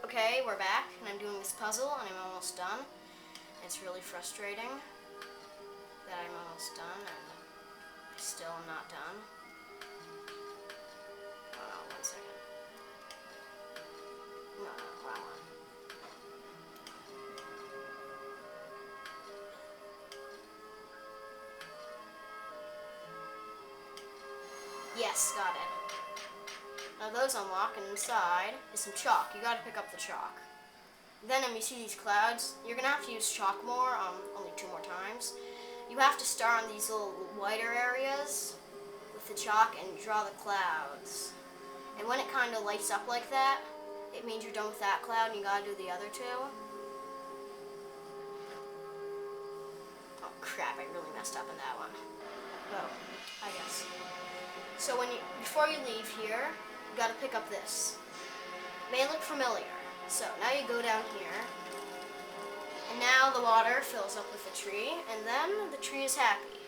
Okay, we're back, and I'm doing this puzzle, and I'm almost done. It's really frustrating that I'm almost done, and I still am not done. Oh, 1 second. No, wrong one. Yes, got it. Now those unlock, and inside is some chalk. You gotta pick up the chalk. Then when you see these clouds, you're gonna have to use chalk more, only 2 more times. You have to start on these little whiter areas with the chalk and draw the clouds. And when it kind of lights up like that, it means you're done with that cloud and you gotta do the other 2. Oh crap, I really messed up in that one. Oh, I guess. So before you leave here, you gotta pick up this. It may look familiar. So now you go down here, and now the water fills up with the tree, and then the tree is happy.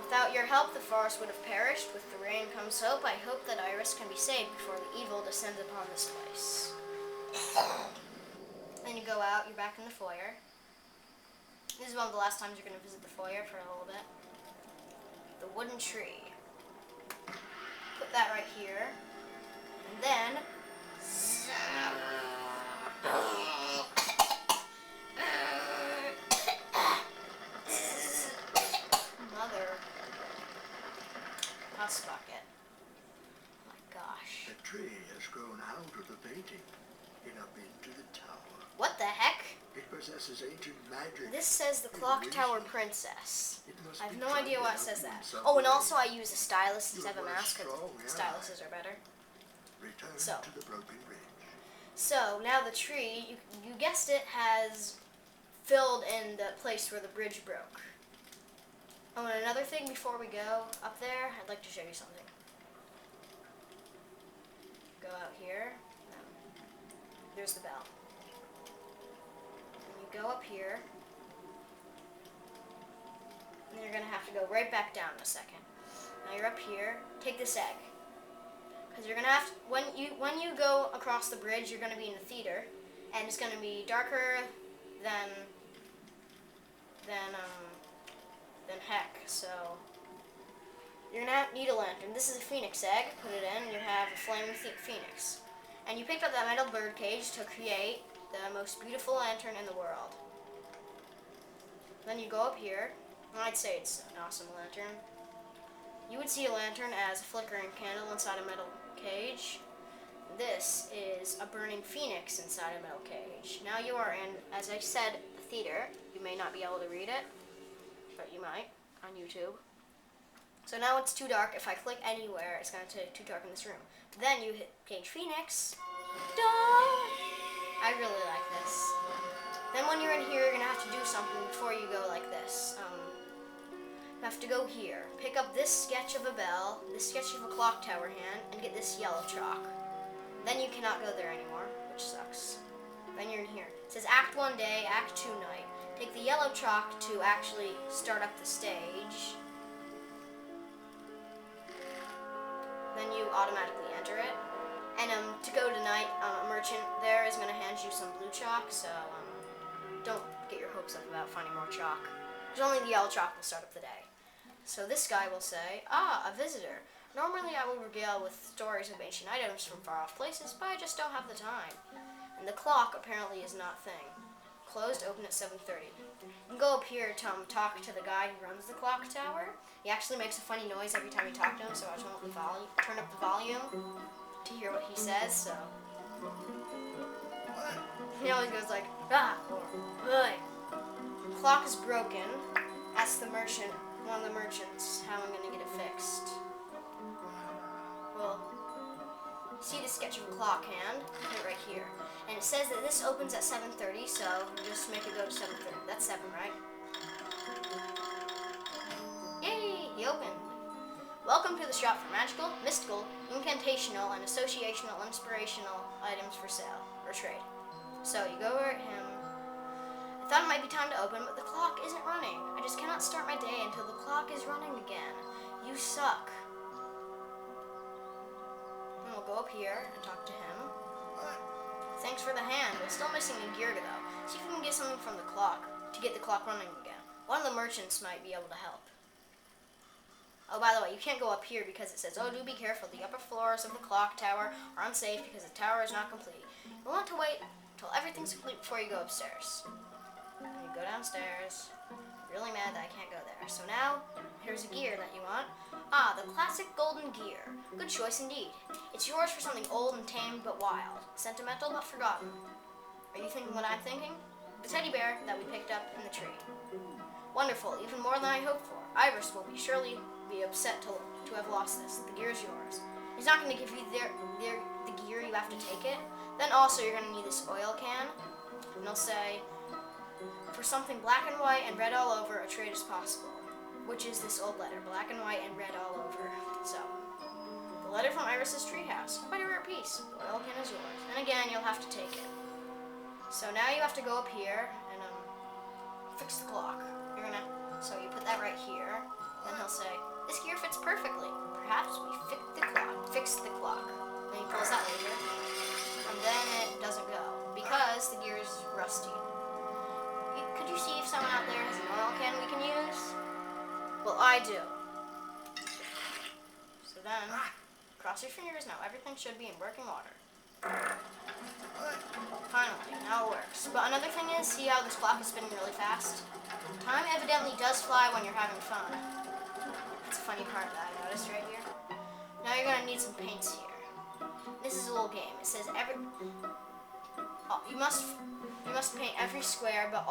Without your help, the forest would have perished. With the rain comes hope. I hope that Iris can be saved before the evil descends upon this place. Then you go out, you're back in the foyer. This is one of the last times you're going to visit the foyer for a little bit. The wooden tree. Put that right here. And then, mother, pus bucket. Oh my gosh. The tree has grown out of the painting and up into the tower. What the heck? It possesses ancient magic. This says the Clock Tower Princess. I have no idea why it says that. Oh, and also I use a stylus instead of a mouse because styluses are better. Return So. to the broken bridge. So now the tree, you guessed it, has filled in the place where the bridge broke. Oh, and another thing before we go up there, I'd like to show you something. Go out here. There's the bell. And you go up here. And then you're going to have to go right back down in a second. Now you're up here. Take this egg. Because you're going to have to, when you go across the bridge, you're going to be in a theater. And it's going to be darker than heck. So you're going to need a lantern. This is a phoenix egg. Put it in and you have a flaming phoenix. And you picked up that metal bird cage to create the most beautiful lantern in the world. Then you go up here. I'd say it's an awesome lantern. You would see a lantern as a flickering candle inside a metal cage. This is a burning phoenix inside a metal cage. Now you are in, as I said, a theater. You may not be able to read it, but you might on YouTube. So now it's too dark. If I click anywhere, it's going to take too dark in this room. Then you hit Cage Phoenix. Duh! I really like this. Then when you're in here, you're going to have to do something before you go like this. You have to go here, pick up this sketch of a bell, this sketch of a clock tower hand, and get this yellow chalk. Then you cannot go there anymore, which sucks. Then you're in here. It says Act 1 day, Act 2 night. Take the yellow chalk to actually start up the stage. Then you automatically enter it. And to go tonight, a merchant there is going to hand you some blue chalk, so don't get your hopes up about finding more chalk. Because only the yellow chalk will start up the day. So this guy will say, a visitor. Normally I will regale with stories of ancient items from far-off places, but I just don't have the time. And the clock apparently is not a thing. Closed, open at 7:30. You can go up here to talk to the guy who runs the clock tower. He actually makes a funny noise every time you talk to him, so I turn up the volume to hear what he says, so. He always goes like, or, ugh. Clock is broken. Ask the merchant, one of the merchants, how I'm going to get it fixed. Well, see the sketch of a clock hand? Put it right here. And it says that this opens at 7:30, so just make it go to 7:30. That's 7, right? Yay! He opened. Welcome to the shop for magical, mystical, incantational, and associational, inspirational items for sale, or trade. So you go over at him. I thought it might be time to open, but the clock isn't running. I just cannot start my day until the clock is running again. You suck. And we'll go go up here and talk to him. Thanks for the hand. We're still missing a gear though. See if we can get something from the clock to get the clock running again. One of the merchants might be able to help. Oh, by the way, you can't go up here because it says, oh, do be careful. The upper floors of the clock tower are unsafe because the tower is not complete. You'll want to wait until everything's complete before you go upstairs. And you go downstairs. Really mad that I can't go there. So now, here's a gear that you want. Ah, the classic golden gear. Good choice indeed. It's yours for something old and tame but wild. Sentimental but forgotten. Are you thinking what I'm thinking? The teddy bear that we picked up in the tree. Wonderful, even more than I hoped for. Iris will surely be upset to have lost this. The gear is yours. He's not going to give you the gear, you have to take it. Then also you're going to need this oil can. And they'll say, for something black and white and red all over, a trade is possible. Which is this old letter, black and white and red all over. So, the letter from Iris's treehouse. Quite a rare piece. The oil can is yours. And again, you'll have to take it. So now you have to go up here and fix the clock. So you put that right here. Then he'll say, this gear fits perfectly. Perhaps we fix the clock. Then he pulls that lever. And then it doesn't go. Because the gear is rusty. Could you see if someone out there has an oil can we can use? Well, I do. So then, cross your fingers. Now everything should be in working order. Finally, now it works. But another thing is, see how this clock is spinning really fast? Time evidently does fly when you're having fun. That's a funny part that I noticed right here. Now you're gonna need some paints here. This is a little game. It says you must paint every square, but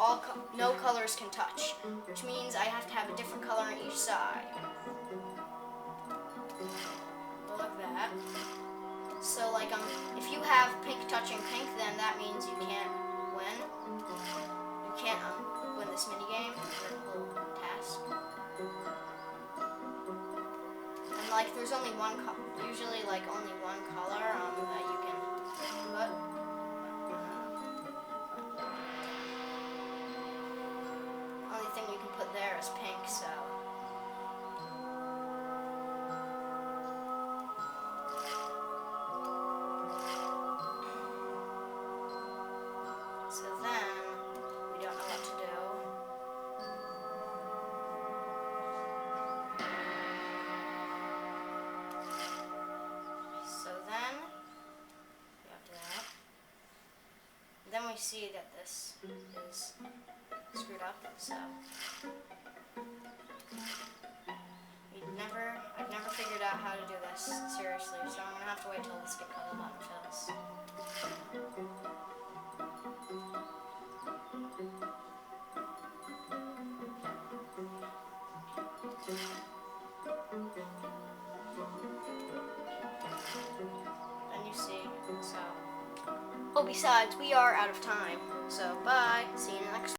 no colors can touch, which means I have to have a different color on each side. Go like that. So like if you have pink touching pink, then that means you can't win. You can't win this mini game, little task. And like there's only usually like only one color that you can put. Only thing you can put there is pink, so. So then, we don't know what to do. So then, we have that. Then we see that this is screwed up, so. I've never figured out how to do this, seriously, so I'm gonna have to wait till this gets cut out and fills. And you see, so. Oh, besides, we are out of time. So, bye. See you next time.